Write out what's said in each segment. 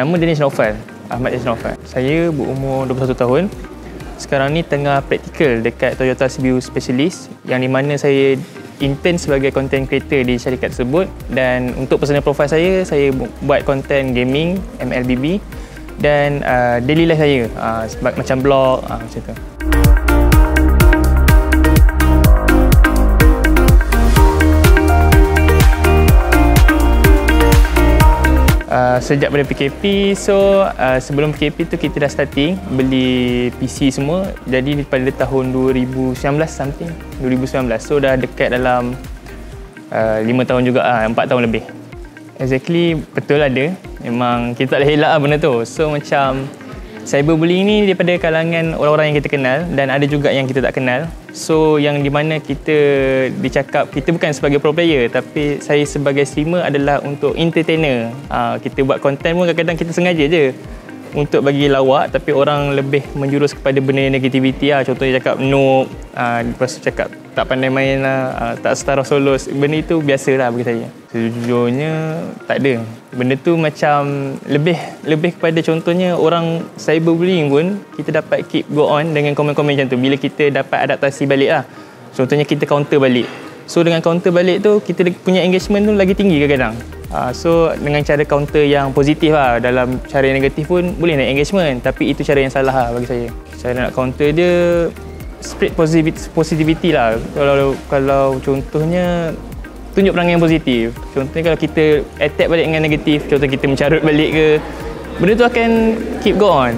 Nama Danish Naufal, Ahmad Danish Naufal. Saya berumur 21 tahun. Sekarang ni tengah praktikal dekat Toyota CBU Specialist, yang di mana saya intern sebagai content creator di syarikat tersebut. Dan untuk personal profile saya buat content gaming, MLBB, dan daily life saya macam blog macam tu. Sejak pada PKP, sebelum PKP tu kita dah starting beli PC semua. Jadi pada tahun 2019 something, 2019. So dah dekat dalam 5 tahun juga, 4 tahun lebih. Exactly, betul ada. Memang kita tak boleh elak benda tu. So macam cyberbullying ni daripada kalangan orang-orang yang kita kenal, dan ada juga yang kita tak kenal. So yang di mana kita dicakap kita bukan sebagai pro player, tapi saya sebagai streamer adalah untuk entertainer. Kita buat konten pun kadang-kadang kita sengaja je untuk bagi lawak, tapi orang lebih menjurus kepada benda negativity lah. Contohnya cakap noob, lepas tu cakap tak pandai main lah, tak Star of Solos. Benda itu biasa lah bagi saya. Sejujurnya tak ada. Benda tu macam lebih kepada contohnya orang cyberbullying pun kita dapat keep go on dengan komen-komen macam tu bila kita dapat adaptasi balik lah. Contohnya kita counter balik. So dengan counter balik tu kita punya engagement tu lagi tinggi kadang-kadang. So dengan cara counter yang positif lah, dalam cara yang negatif pun boleh naik engagement, tapi itu cara yang salah lah bagi saya. Cara nak counter dia spread positivity lah. Kalau contohnya tunjuk perangai yang positif. Contohnya kalau kita attack balik dengan negatif, contoh kita mencarut balik ke, benda tu akan keep go on.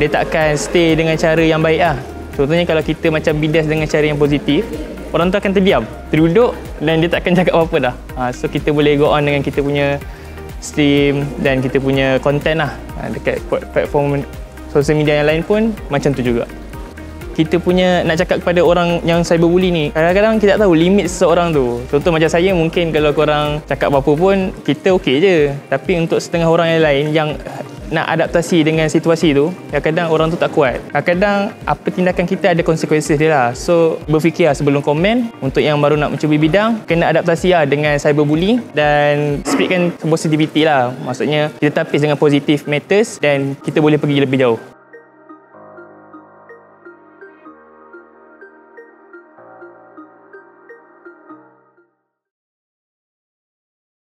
Dia tak akan stay dengan cara yang baik lah. Contohnya kalau kita macam bidas dengan cara yang positif, orang tu akan terdiam, terduduk, dan dia tak akan cakap apa-apa dah. So kita boleh go on dengan kita punya stream dan kita punya content lah. Dekat platform sosial media yang lain pun macam tu juga. Kita punya nak cakap kepada orang yang cyberbully ni, kadang-kadang kita tak tahu limit seseorang tu. Contoh macam saya, mungkin kalau korang cakap apa-apa pun kita okey je, tapi untuk setengah orang yang lain yang nak adaptasi dengan situasi tu, kadang-kadang orang tu tak kuat. Kadang-kadang apa tindakan kita ada konsekuensi dia lah. So berfikir lah sebelum komen. Untuk yang baru nak mencuba bidang, kena adaptasi lah dengan cyberbullying dan spreadkan positivity lah. Maksudnya kita tapis dengan positive matters dan kita boleh pergi lebih jauh.